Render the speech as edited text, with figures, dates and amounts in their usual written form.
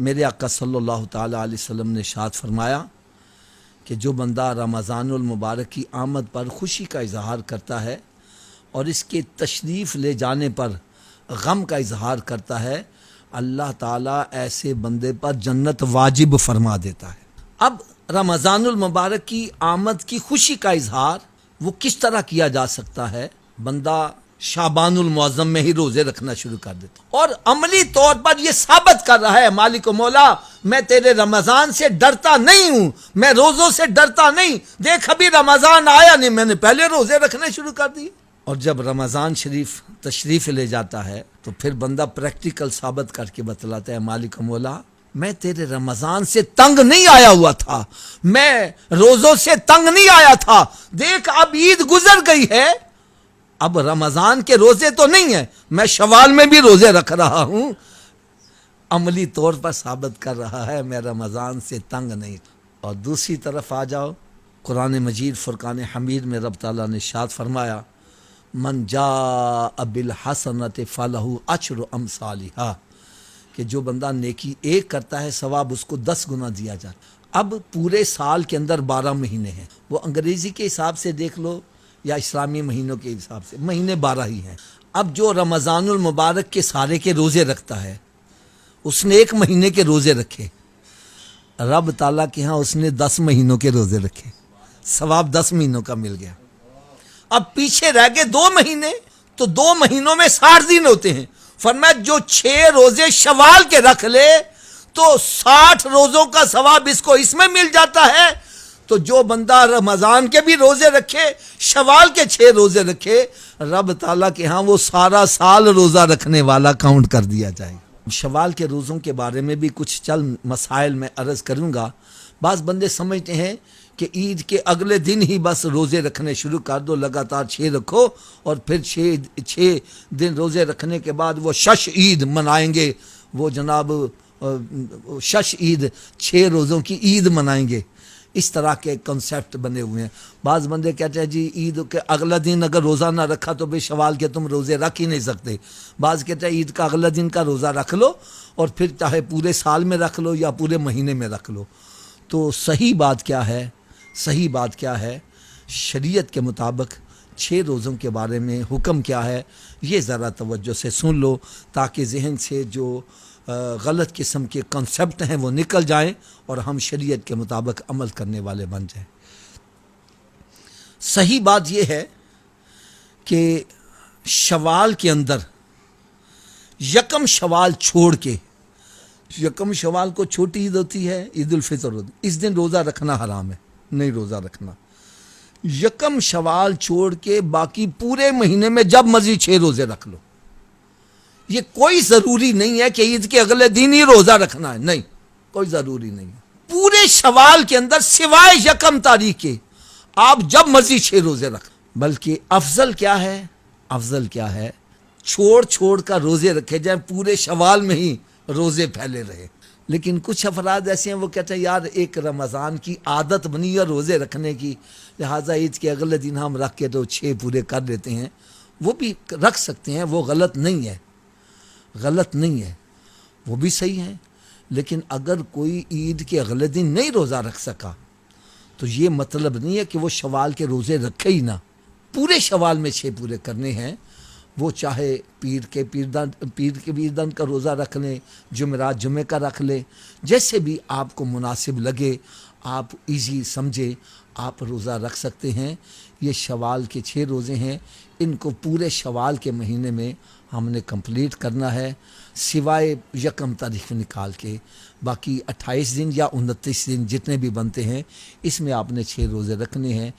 میرے آقا صلی اللہ تعالیٰ علیہ وسلم نے ارشاد فرمایا کہ جو بندہ رمضان المبارک کی آمد پر خوشی کا اظہار کرتا ہے اور اس کے تشریف لے جانے پر غم کا اظہار کرتا ہے، اللہ تعالیٰ ایسے بندے پر جنت واجب فرما دیتا ہے۔ اب رمضان المبارک کی آمد کی خوشی کا اظہار وہ کس طرح کیا جا سکتا ہے؟ بندہ شعبان المعظم میں ہی روزے رکھنا شروع کر دیتا اور عملی طور پر یہ ثابت کر رہا ہے، مالک و مولا میں تیرے رمضان سے ڈرتا نہیں ہوں، میں روزوں سے ڈرتا نہیں، دیکھ ابھی رمضان آیا نہیں، میں نے پہلے روزے رکھنے شروع کر دیے۔ اور جب رمضان شریف تشریف لے جاتا ہے تو پھر بندہ پریکٹیکل ثابت کر کے بتلاتا ہے، مالک و مولا میں تیرے رمضان سے تنگ نہیں آیا ہوا تھا، میں روزوں سے تنگ نہیں آیا تھا، دیکھ اب عید گزر گئی ہے، اب رمضان کے روزے تو نہیں ہیں، میں شوال میں بھی روزے رکھ رہا ہوں، عملی طور پر ثابت کر رہا ہے میں رمضان سے تنگ نہیں۔ اور دوسری طرف آ جاؤ، قرآن مجید فرقان حمید میں رب تعالیٰ نے ارشاد فرمایا من جاء بالحسنۃ فلہ عشر امثالھا، کہ جو بندہ نیکی ایک کرتا ہے ثواب اس کو 10 گنا دیا جاتا۔ اب پورے سال کے اندر 12 مہینے ہیں، وہ انگریزی کے حساب سے دیکھ لو یا اسلامی مہینوں کے حساب سے، مہینے 12 ہی ہیں۔ اب جو رمضان المبارک کے سارے کے روزے رکھتا ہے، اس نے 1 مہینے کے روزے رکھے، رب تعالیٰ کے ہاں اس نے 10 مہینوں کے روزے رکھے، ثواب 10 مہینوں کا مل گیا۔ اب پیچھے رہ گئے 2 مہینے، تو 2 مہینوں میں 60 دن ہوتے ہیں، فرمایا جو 6 روزے شوال کے رکھ لے تو 60 روزوں کا ثواب اس کو اس میں مل جاتا ہے۔ تو جو بندہ رمضان کے بھی روزے رکھے، شوال کے 6 روزے رکھے، رب تعالیٰ کے ہاں وہ سارا سال روزہ رکھنے والا کاؤنٹ کر دیا جائے گا۔ شوال کے روزوں کے بارے میں بھی کچھ چند مسائل میں عرض کروں گا۔ بعض بندے سمجھتے ہیں کہ عید کے اگلے دن ہی بس روزے رکھنے شروع کر دو، لگاتار 6 رکھو اور پھر 6 دن روزے رکھنے کے بعد وہ شش عید منائیں گے، وہ جناب شش عید 6 روزوں کی عید منائیں گے۔ اس طرح کے کنسیپٹ بنے ہوئے ہیں۔ بعض بندے کہتے ہیں جی عید کے اگلا دن اگر روزہ نہ رکھا تو بے شوال کے تم روزے رکھ ہی نہیں سکتے۔ بعض کہتے ہیں عید کا اگلا دن کا روزہ رکھ لو اور پھر چاہے پورے سال میں رکھ لو یا پورے مہینے میں رکھ لو۔ تو صحیح بات کیا ہے؟ صحیح بات کیا ہے؟ شریعت کے مطابق 6 روزوں کے بارے میں حکم کیا ہے، یہ ذرا توجہ سے سن لو تاکہ ذہن سے جو غلط قسم کے کنسیپٹ ہیں وہ نکل جائیں اور ہم شریعت کے مطابق عمل کرنے والے بن جائیں۔ صحیح بات یہ ہے کہ شوال کے اندر یکم شوال چھوڑ کے، یکم شوال کو چھوٹی عید ہوتی ہے، عید الفطر ہوتی ہے، اس دن روزہ رکھنا حرام ہے، نہیں روزہ رکھنا۔ یکم شوال چھوڑ کے باقی پورے مہینے میں جب مرضی 6 روزے رکھ لو، یہ کوئی ضروری نہیں ہے کہ عید کے اگلے دن ہی روزہ رکھنا ہے، نہیں، کوئی ضروری نہیں ہے۔ پورے شوال کے اندر سوائے یکم تاریخ کے آپ جب مرضی 6 روزے رکھ، بلکہ افضل کیا ہے؟ افضل کیا ہے؟ چھوڑ کر روزے رکھے جائیں، پورے شوال میں ہی روزے پھیلے رہے۔ لیکن کچھ افراد ایسے ہیں وہ کہتے ہیں یار ایک رمضان کی عادت بنی ہے روزے رکھنے کی، لہٰذا عید کے اگلے دن ہم رکھ کے تو 6 پورے کر لیتے ہیں۔ وہ بھی رکھ سکتے ہیں، وہ غلط نہیں ہے، غلط نہیں ہے، وہ بھی صحیح ہے۔ لیکن اگر کوئی عید کے اگلے دن نہیں روزہ رکھ سکا تو یہ مطلب نہیں ہے کہ وہ شوال کے روزے رکھے ہی نہ، پورے شوال میں 6 پورے کرنے ہیں۔ وہ چاہے پیر کے پیردن کا روزہ رکھ لیں، جمعرات جمعے کا رکھ لیں، جیسے بھی آپ کو مناسب لگے، آپ ایزی سمجھے آپ روزہ رکھ سکتے ہیں۔ یہ شوال کے 6 روزے ہیں، ان کو پورے شوال کے مہینے میں ہم نے کمپلیٹ کرنا ہے، سوائے یکم تاریخ نکال کے باقی 28 دن یا 29 دن جتنے بھی بنتے ہیں اس میں آپ نے 6 روزے رکھنے ہیں۔